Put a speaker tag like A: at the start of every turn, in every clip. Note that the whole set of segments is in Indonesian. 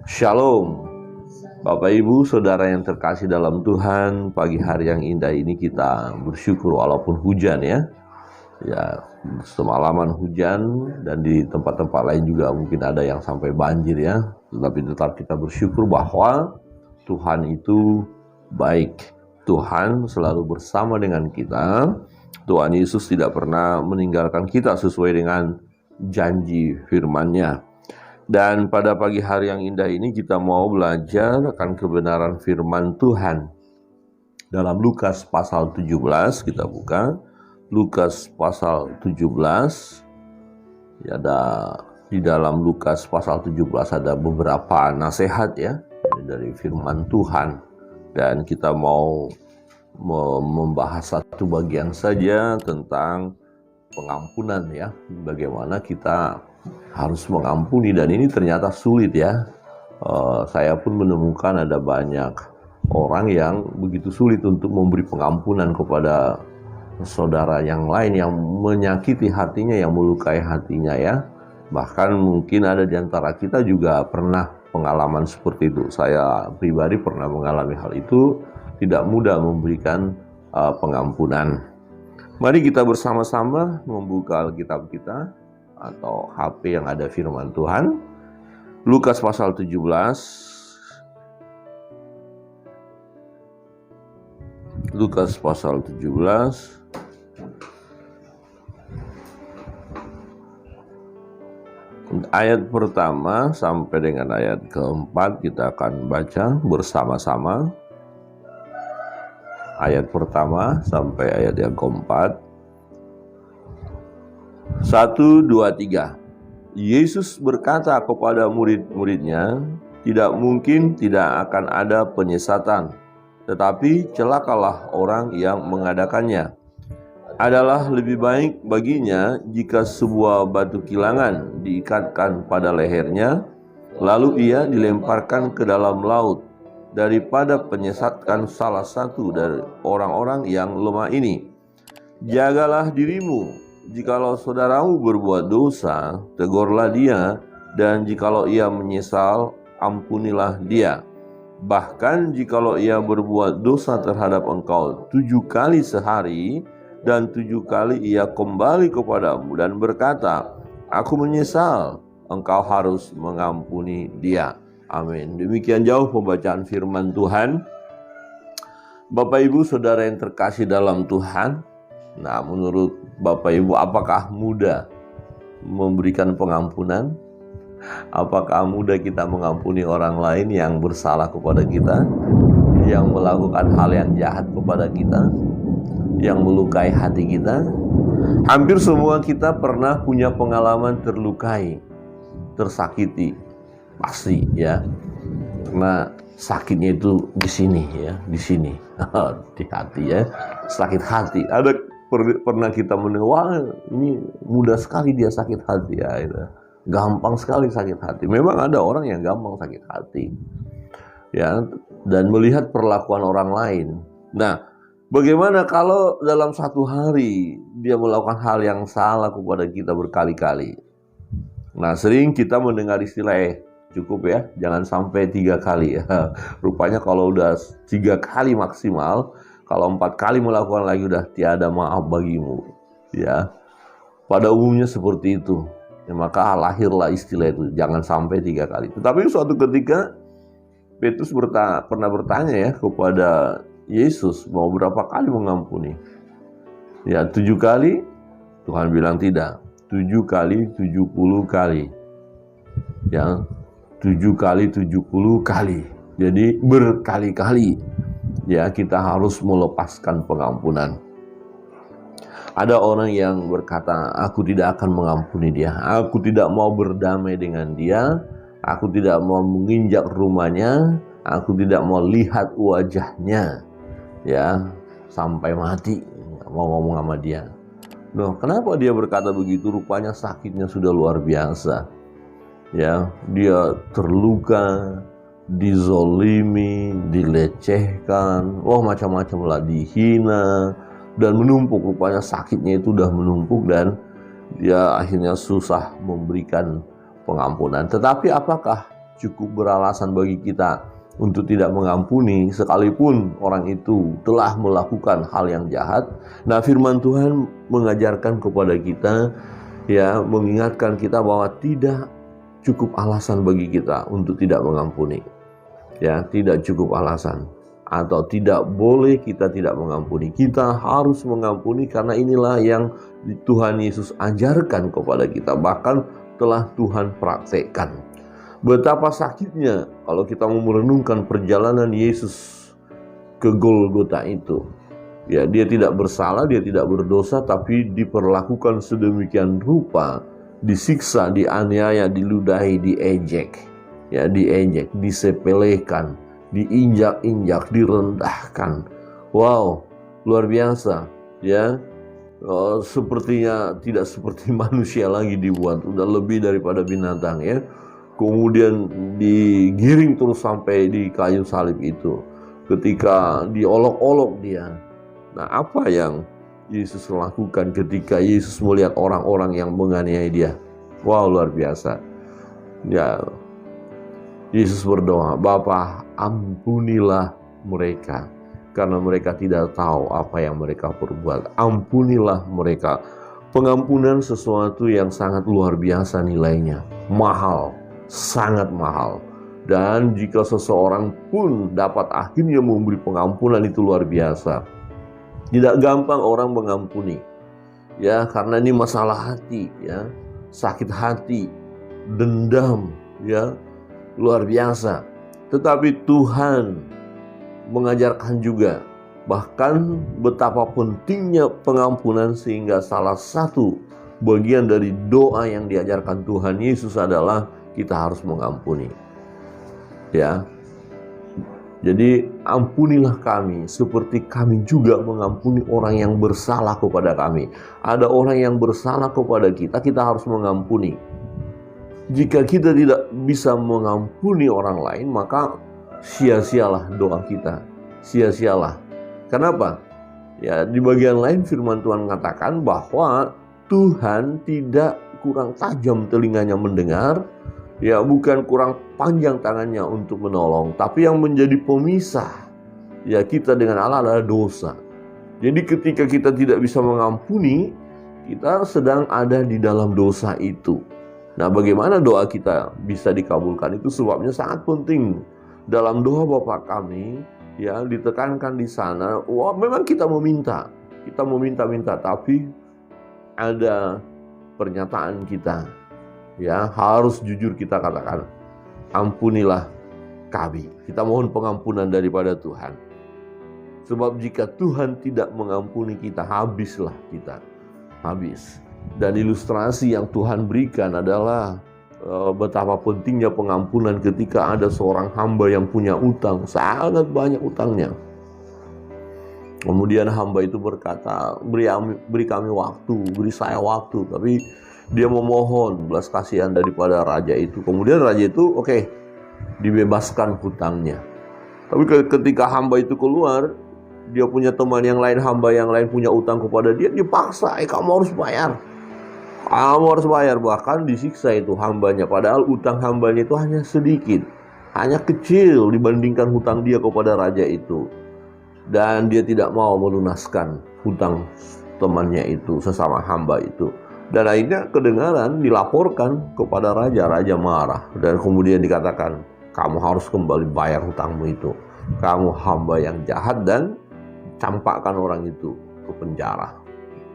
A: Shalom, Bapak Ibu Saudara yang terkasih dalam Tuhan. Pagi hari yang indah ini kita bersyukur walaupun hujan ya. Semalaman hujan dan di tempat-tempat lain juga mungkin ada yang sampai banjir ya. Tetapi tetap kita bersyukur bahwa Tuhan itu baik. Tuhan selalu bersama dengan kita. Tuhan Yesus tidak pernah meninggalkan kita sesuai dengan janji firman-Nya. Dan pada pagi hari yang indah ini kita mau belajar akan kebenaran firman Tuhan. Dalam Lukas pasal 17 kita buka. Lukas pasal 17. Di dalam Lukas pasal 17 ada beberapa nasihat ya dari firman Tuhan. Dan kita mau membahas satu bagian saja tentang pengampunan ya. Bagaimana kita harus mengampuni, dan ini ternyata sulit ya. Saya pun menemukan ada banyak orang yang begitu sulit untuk memberi pengampunan kepada saudara yang lain yang menyakiti hatinya, yang melukai hatinya ya. Bahkan mungkin ada di antara kita juga pernah pengalaman seperti itu. Saya pribadi pernah mengalami hal itu, tidak mudah memberikan pengampunan. Mari kita bersama-sama membuka Alkitab kita atau HP yang ada firman Tuhan. Lukas pasal 17. Lukas pasal 17. Ayat pertama sampai dengan ayat keempat kita akan baca bersama-sama. Ayat pertama sampai ayat yang keempat. 1, 2, 3. Yesus berkata kepada murid-muridnya, tidak mungkin tidak akan ada penyesatan, tetapi celakalah orang yang mengadakannya. Adalah lebih baik baginya jika sebuah batu kilangan diikatkan pada lehernya, lalu ia dilemparkan ke dalam laut, daripada penyesatkan salah satu dari orang-orang yang lemah ini. Jagalah dirimu. Jikalau saudaramu berbuat dosa, tegurlah dia, dan jikalau ia menyesal, ampunilah dia. Bahkan jikalau ia berbuat dosa terhadap engkau 7 kali sehari, dan 7 kali ia kembali kepadamu dan berkata, aku menyesal, engkau harus mengampuni dia. Amin. Demikian jauh pembacaan firman Tuhan. Bapak Ibu Saudara yang terkasih dalam Tuhan, nah, menurut Bapak Ibu, apakah mudah memberikan pengampunan? Apakah mudah kita mengampuni orang lain yang bersalah kepada kita, yang melakukan hal yang jahat kepada kita, yang melukai hati kita? Hampir semua kita pernah punya pengalaman terlukai, tersakiti, pasti ya. Karena sakitnya itu di sini ya, di sini, di hati ya, sakit hati. Pernah kita mendengar, wah ini mudah sekali dia sakit hati ya, gitu. Gampang sekali sakit hati. Memang ada orang yang gampang sakit hati ya, dan melihat perlakuan orang lain. Nah, bagaimana kalau dalam satu hari dia melakukan hal yang salah kepada kita berkali-kali? Nah, sering kita mendengar istilah cukup ya, jangan sampai 3 kali ya. Rupanya kalau udah 3 kali maksimal, kalau 4 kali melakukan lagi udah tiada maaf bagimu ya. Pada umumnya seperti itu ya, maka lahirlah istilah itu, jangan sampai 3 kali. Tetapi suatu ketika Petrus pernah bertanya ya kepada Yesus, mau berapa kali mengampuni? Ya 7 kali. Tuhan bilang tidak, 7 kali 70 kali ya, 7 kali 70 kali. Jadi berkali-kali ya, kita harus melepaskan pengampunan. Ada orang yang berkata, aku tidak akan mengampuni dia, aku tidak mau berdamai dengan dia, aku tidak mau menginjak rumahnya, aku tidak mau lihat wajahnya ya sampai mati, mau ngomong sama dia. Loh, kenapa dia berkata begitu? Rupanya sakitnya sudah luar biasa ya, dia terluka, dizolimi, dilecehkan, macam-macam lah, dihina, dan menumpuk. Rupanya sakitnya itu udah menumpuk dan dia akhirnya susah memberikan pengampunan. Tetapi apakah cukup beralasan bagi kita untuk tidak mengampuni sekalipun orang itu telah melakukan hal yang jahat. Nah, firman Tuhan mengajarkan kepada kita, ya, mengingatkan kita bahwa tidak cukup alasan bagi kita untuk tidak mengampuni. Ya, tidak cukup alasan atau tidak boleh kita tidak mengampuni. Kita harus mengampuni karena inilah yang Tuhan Yesus ajarkan kepada kita, bahkan telah Tuhan praktekkan. Betapa sakitnya kalau kita mau merenungkan perjalanan Yesus ke Golgota itu. Ya, dia tidak bersalah, dia tidak berdosa, tapi diperlakukan sedemikian rupa, disiksa, dianiaya, diludahi, diejek. Ya, diejek, disepelekan, diinjak-injak, direndahkan. Wow, luar biasa, ya. Sepertinya tidak seperti manusia lagi dibuat, udah lebih daripada binatang, ya. Kemudian digiring terus sampai di kayu salib itu. Ketika diolok-olok dia. Nah, apa yang Yesus lakukan ketika Yesus melihat orang-orang yang menganiaya dia? Wow, luar biasa. Ya, Yesus berdoa, "Bapa, ampunilah mereka, karena mereka tidak tahu apa yang mereka perbuat." Ampunilah mereka. Pengampunan sesuatu yang sangat luar biasa nilainya. Mahal, sangat mahal. Dan jika seseorang pun dapat akhirnya memberi pengampunan, itu luar biasa. Tidak gampang orang mengampuni. Ya, karena ini masalah hati, ya. Sakit hati, dendam, ya. Luar biasa. Tetapi Tuhan mengajarkan juga bahkan betapa pentingnya pengampunan, sehingga salah satu bagian dari doa yang diajarkan Tuhan Yesus adalah kita harus mengampuni. Ya. Jadi ampunilah kami seperti kami juga mengampuni orang yang bersalah kepada kami. Ada orang yang bersalah kepada kita, kita harus mengampuni. Jika kita tidak bisa mengampuni orang lain, maka sia-sialah doa kita. Sia-sialah. Kenapa? Ya, di bagian lain firman Tuhan mengatakan bahwa Tuhan tidak kurang tajam telinganya mendengar, ya, bukan kurang panjang tangannya untuk menolong, tapi yang menjadi pemisah, ya, kita dengan Allah adalah dosa. Jadi ketika kita tidak bisa mengampuni, kita sedang ada di dalam dosa itu. Nah, bagaimana doa kita bisa dikabulkan? Itu sebabnya sangat penting. Dalam doa Bapa kami, ya, ditekankan di sana, wah, memang kita meminta, tapi ada pernyataan kita, ya, harus jujur kita katakan, ampunilah kami. Kita mohon pengampunan daripada Tuhan. Sebab jika Tuhan tidak mengampuni kita, habislah kita. Habis. Dan ilustrasi yang Tuhan berikan adalah betapa pentingnya pengampunan ketika ada seorang hamba yang punya utang, sangat banyak utangnya. Kemudian hamba itu berkata, beri kami waktu, beri saya waktu. Tapi dia memohon belas kasihan daripada raja itu. Kemudian raja itu dibebaskan hutangnya. Tapi ketika hamba itu keluar, dia punya teman yang lain, hamba yang lain punya utang kepada dia, dipaksa, kamu harus bayar. Kamu harus bayar, bahkan disiksa itu hambanya. Padahal utang hambanya itu hanya sedikit, hanya kecil dibandingkan hutang dia kepada raja itu. Dan dia tidak mau melunaskan hutang temannya itu, sesama hamba itu. Dan akhirnya kedengaran, dilaporkan kepada raja. Raja marah dan kemudian dikatakan, kamu harus kembali bayar hutangmu itu. Kamu hamba yang jahat, dan campakkan orang itu ke penjara.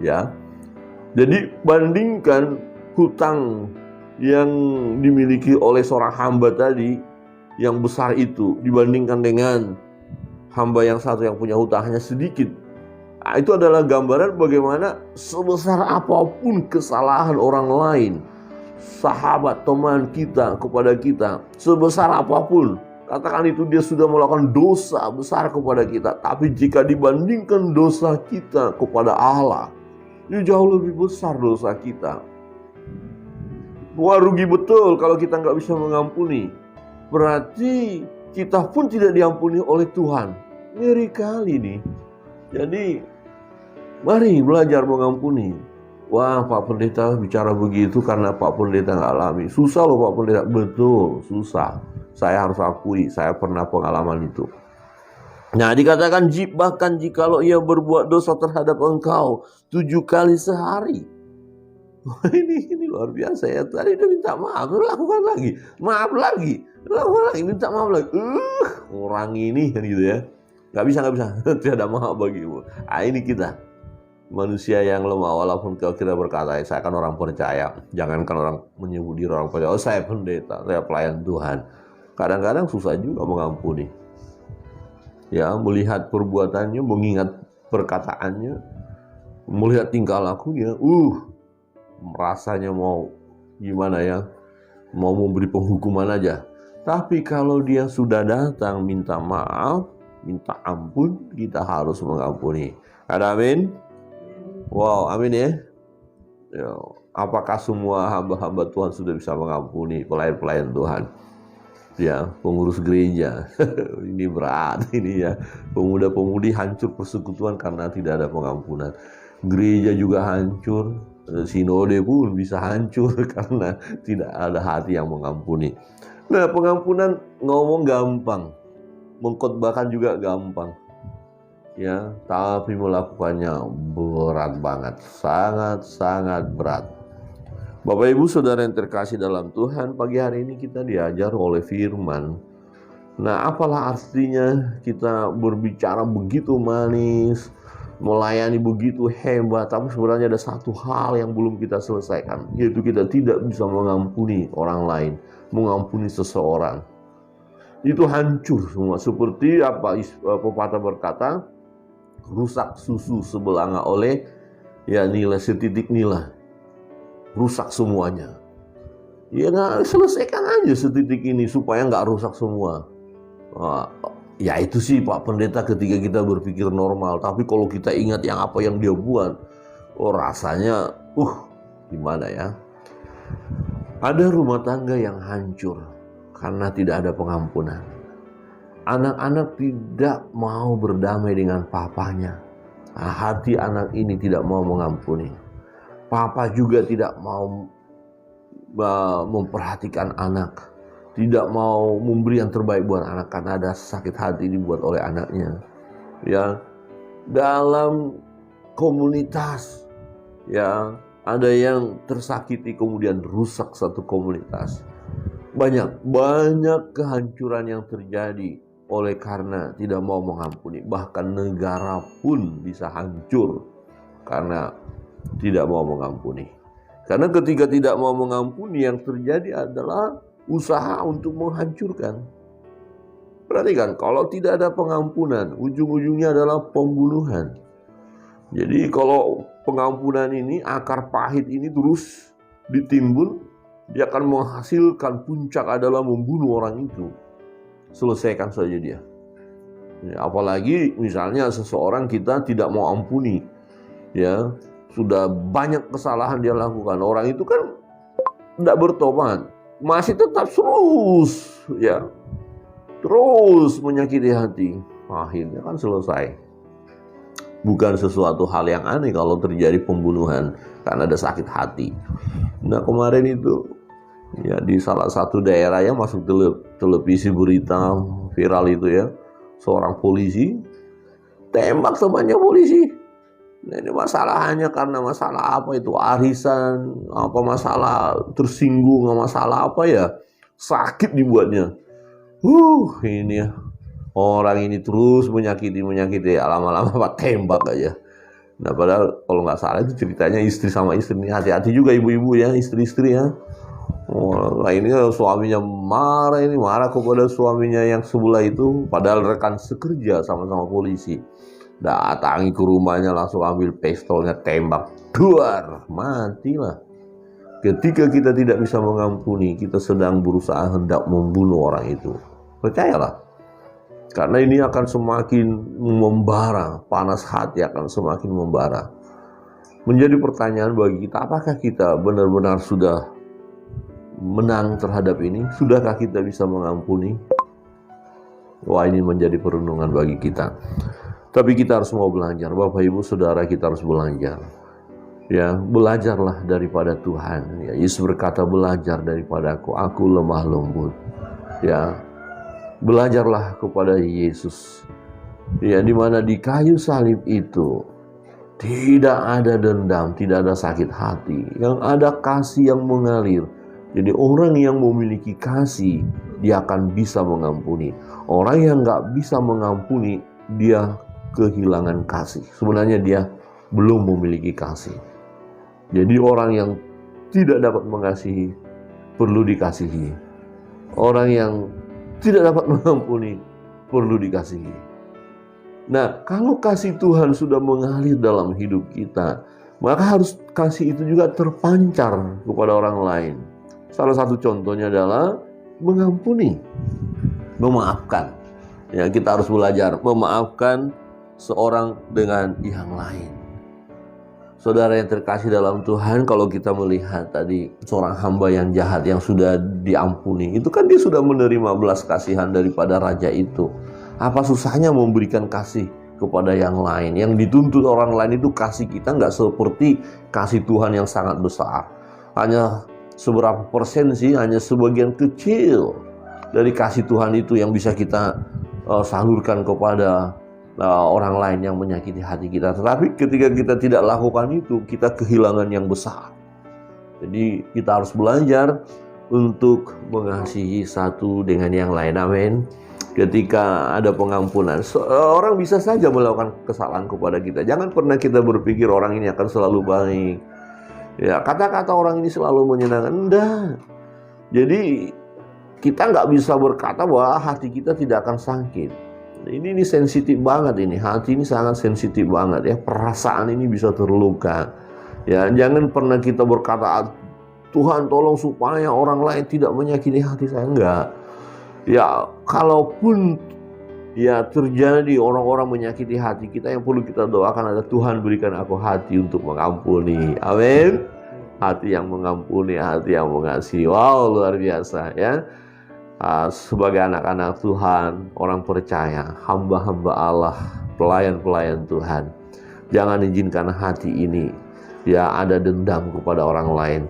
A: Ya. Jadi bandingkan hutang yang dimiliki oleh seorang hamba tadi yang besar itu dibandingkan dengan hamba yang satu yang punya hutang hanya sedikit. Nah, itu adalah gambaran bagaimana sebesar apapun kesalahan orang lain, sahabat, teman kita kepada kita, sebesar apapun, katakan itu dia sudah melakukan dosa besar kepada kita, tapi jika dibandingkan dosa kita kepada Allah, itu jauh lebih besar dosa kita. Wah, rugi betul kalau kita nggak bisa mengampuni. Berarti kita pun tidak diampuni oleh Tuhan. Ngeri kali nih. Jadi mari belajar mengampuni. Wah, Pak Pendeta bicara begitu karena Pak Pendeta nggak alami. Susah loh Pak Pendeta. Betul, susah. Saya harus akui, saya pernah pengalaman itu. Nah, dikatakan bahkan jikalau ia berbuat dosa terhadap engkau 7 kali sehari. Ini luar biasa ya. Tadi dia minta maaf, lakukan lagi, maaf lagi, lakukan lagi, minta maaf lagi. Orang ini kan gitu ya. Nggak bisa. Tidak maaf bagimu. Ini kita manusia yang lemah. Walaupun kau kira berkata, saya kan orang percaya. Jangankan orang menyebut diri orang percaya. Saya pendeta, saya pelayan Tuhan. Kadang-kadang susah juga mengampuni. Ya, melihat perbuatannya, mengingat perkataannya, melihat tingkah lakunya, rasanya mau gimana ya, mau memberi penghukuman aja. Tapi kalau dia sudah datang minta maaf, minta ampun, kita harus mengampuni. Ada amin? Wow, amin ya. Apakah semua hamba-hamba Tuhan sudah bisa mengampuni pelayan-pelayan Tuhan? Ya, pengurus gereja. Ini berat ini ya. Pemuda-pemudi hancur persekutuan karena tidak ada pengampunan. Gereja juga hancur. Sinode pun bisa hancur karena tidak ada hati yang mengampuni. Nah, pengampunan ngomong gampang, mengkhotbahkan juga gampang, ya, tapi melakukannya berat banget, sangat berat. Bapak Ibu Saudara yang terkasih dalam Tuhan, pagi hari ini kita diajar oleh firman. Nah, apalah artinya kita berbicara begitu manis, melayani begitu hebat, tapi sebenarnya ada satu hal yang belum kita selesaikan, yaitu kita tidak bisa mengampuni orang lain, mengampuni seseorang. Itu hancur semua. Seperti apa pepatah berkata, rusak susu sebelanga oleh nila setitik nila. Rusak semuanya. Ya selesaikan aja setitik ini supaya nggak rusak semua. Ya itu sih Pak Pendeta ketika kita berpikir normal. Tapi kalau kita ingat yang apa yang dia buat, rasanya gimana ya. Ada rumah tangga yang hancur karena tidak ada pengampunan. Anak-anak tidak mau berdamai dengan papanya. Hati anak ini tidak mau mengampuni. Papa juga tidak mau memperhatikan anak, tidak mau memberi yang terbaik buat anak karena ada sakit hati dibuat oleh anaknya. Ya, dalam komunitas, ya, ada yang tersakiti kemudian rusak satu komunitas. Banyak kehancuran yang terjadi oleh karena tidak mau mengampuni. Bahkan negara pun bisa hancur karena tidak mau mengampuni. Karena ketika tidak mau mengampuni, yang terjadi adalah usaha untuk menghancurkan. Perhatikan, kalau tidak ada pengampunan, ujung-ujungnya adalah pembunuhan. Jadi kalau pengampunan ini, akar pahit ini terus ditimbun, dia akan menghasilkan puncak adalah membunuh orang itu. Selesaikan saja dia. Apalagi misalnya seseorang kita tidak mau ampuni, ya, sudah banyak kesalahan dia lakukan. Orang itu kan tidak bertobat, masih tetap terus menyakiti hati. Akhirnya kan selesai. Bukan sesuatu hal yang aneh kalau terjadi pembunuhan karena ada sakit hati. Nah, kemarin itu ya di salah satu daerah yang masuk televisi berita viral itu ya, seorang polisi tembak temannya polisi. Nah, ini masalahnya karena masalah apa itu, arisan, apa masalah tersinggung, masalah apa ya, sakit dibuatnya. Ini ya, orang ini terus menyakiti, lama-lama Pak tembak aja. Nah, padahal kalau nggak salah itu ceritanya istri sama istri. Hati-hati juga ibu-ibu ya, istri-istri ya. Ini suaminya marah kepada suaminya yang sebelah itu, padahal rekan sekerja sama-sama polisi. Datangi ke rumahnya, langsung ambil pistolnya, tembak, duar, matilah. Ketika kita tidak bisa mengampuni, kita sedang berusaha hendak membunuh orang itu. Percayalah, karena ini akan semakin membara, panas hati akan semakin membara. Menjadi pertanyaan bagi kita, apakah kita benar-benar sudah menang terhadap ini? Sudahkah kita bisa mengampuni? Wah, ini menjadi perenungan bagi kita. Tapi kita harus mau belajar, Bapak Ibu Saudara, kita harus belajar. Ya, belajarlah daripada Tuhan. Ya, Yesus berkata, belajar daripada aku lemah lembut. Ya, belajarlah kepada Yesus. Ya, di mana di kayu salib itu tidak ada dendam, tidak ada sakit hati, yang ada kasih yang mengalir. Jadi orang yang memiliki kasih, dia akan bisa mengampuni. Orang yang nggak bisa mengampuni, dia kehilangan kasih. Sebenarnya dia belum memiliki kasih. Jadi orang yang tidak dapat mengasihi, perlu dikasihi. Orang yang tidak dapat mengampuni, perlu dikasihi. Nah, kalau kasih Tuhan sudah mengalir dalam hidup kita, maka harus kasih itu juga terpancar kepada orang lain. Salah satu contohnya adalah mengampuni, memaafkan. Ya, kita harus belajar memaafkan seorang dengan yang lain. Saudara yang terkasih dalam Tuhan, kalau kita melihat tadi seorang hamba yang jahat yang sudah diampuni, itu kan dia sudah menerima belas kasihan daripada raja itu. Apa susahnya memberikan kasih kepada yang lain? Yang dituntut orang lain itu kasih kita nggak seperti kasih Tuhan yang sangat besar. Hanya seberapa persen sih, hanya sebagian kecil dari kasih Tuhan itu yang bisa kita salurkan kepada orang lain yang menyakiti hati kita. Tetapi ketika kita tidak lakukan itu, kita kehilangan yang besar. Jadi kita harus belajar untuk mengasihi satu dengan yang lain. Amin. Ketika ada pengampunan, orang bisa saja melakukan kesalahan kepada kita. Jangan pernah kita berpikir orang ini akan selalu baik. Ya, kata-kata orang ini selalu menyenangkan. Enggak. Jadi kita nggak bisa berkata bahwa hati kita tidak akan sakit. Ini sensitif banget ini. Hati ini sangat sensitif banget ya. Perasaan ini bisa terluka. Ya, jangan pernah kita berkata, Tuhan tolong supaya orang lain tidak menyakiti hati saya. Enggak. Ya, kalaupun ya terjadi orang-orang menyakiti hati kita, yang perlu kita doakan adalah Tuhan berikan aku hati untuk mengampuni. Amin. Hati yang mengampuni, hati yang mengasihi. Wow, luar biasa ya. Sebagai anak-anak Tuhan, orang percaya, hamba-hamba Allah, pelayan-pelayan Tuhan, jangan izinkan hati ini ya ada dendam kepada orang lain,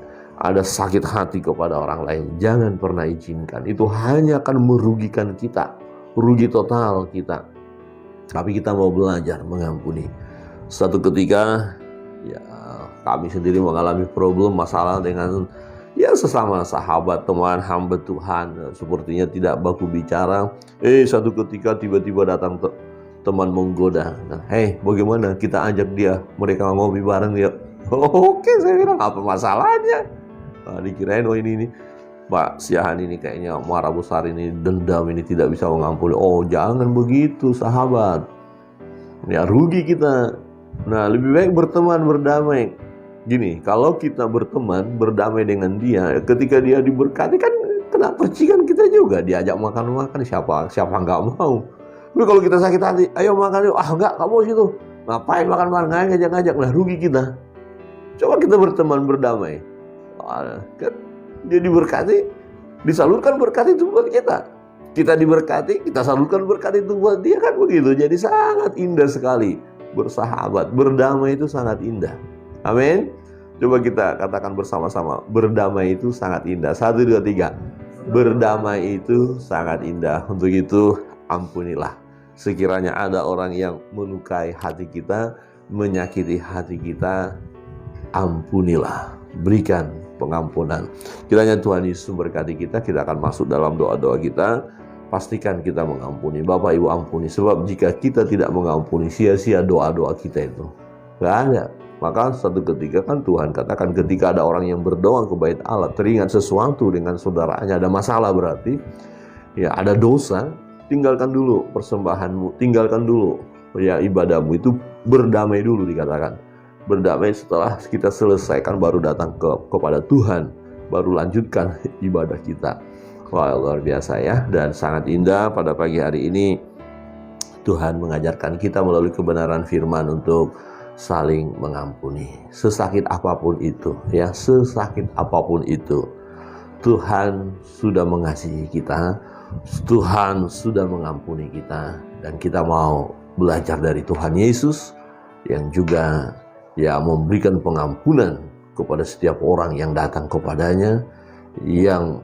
A: ada sakit hati kepada orang lain. Jangan pernah izinkan. Itu hanya akan merugikan kita, rugi total kita. Tapi kita mau belajar mengampuni. Suatu ketika ya kami sendiri mengalami masalah dengan ya sesama sahabat, teman hamba Tuhan, sepertinya tidak baku bicara. Satu ketika tiba-tiba datang teman menggoda. Nah, bagaimana kita ajak dia, mereka ngopi bareng ya. Oke, saya bilang apa masalahnya? Dikirain ini Pak Siahan ini kayaknya marah besar, ini dendam, ini tidak bisa mengampuni. Oh, jangan begitu sahabat. Ya rugi kita. Nah, lebih baik berteman, berdamai. Gini, kalau kita berteman, berdamai dengan dia, ketika dia diberkati kan kena percikan kita juga. Diajak makan-makan, siapa nggak mau. Tapi kalau kita sakit hati, ayo makan yuk. Enggak, kamu situ. Ngapain makan-makan, ngajak-ngajak. Nah, rugi kita. Coba kita berteman, berdamai. Kan dia diberkati, disalurkan berkat itu buat kita. Kita diberkati, kita salurkan berkat itu buat dia, kan begitu. Jadi sangat indah sekali bersahabat, berdamai itu sangat indah. Amin. Coba kita katakan bersama-sama, berdamai itu sangat indah. 1, 2, 3. Berdamai itu sangat indah. Untuk itu ampunilah. Sekiranya ada orang yang melukai hati kita, menyakiti hati kita, ampunilah. Berikan pengampunan. Kiranya Tuhan Yesus memberkati kita. Kita akan masuk dalam doa-doa kita. Pastikan kita mengampuni. Bapak Ibu ampuni. Sebab jika kita tidak mengampuni, sia-sia doa-doa kita itu. Gak ada. Maka satu ketika kan Tuhan katakan, ketika ada orang yang berdoa ke bait Allah, teringat sesuatu dengan saudaranya, ada masalah berarti, ya ada dosa, tinggalkan dulu persembahanmu, tinggalkan dulu ya ibadahmu, itu berdamai dulu dikatakan. Berdamai, setelah kita selesaikan baru datang kepada Tuhan, baru lanjutkan ibadah kita. Wah, luar biasa ya, dan sangat indah pada pagi hari ini Tuhan mengajarkan kita melalui kebenaran firman untuk saling mengampuni. Sesakit apapun itu, ya, sesakit apapun itu, Tuhan sudah mengasihi kita, Tuhan sudah mengampuni kita, dan kita mau belajar dari Tuhan Yesus yang juga ya memberikan pengampunan kepada setiap orang yang datang kepadanya, yang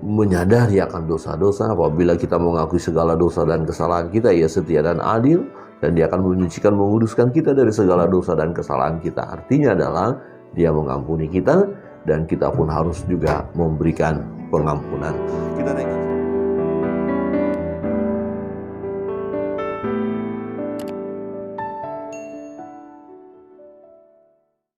A: menyadari akan dosa-dosa. Apabila kita mengakui segala dosa dan kesalahan kita, Ia setia dan adil, dan Dia akan menyucikan, menguduskan kita dari segala dosa dan kesalahan kita. Artinya adalah Dia mengampuni kita, dan kita pun harus juga memberikan pengampunan. Kita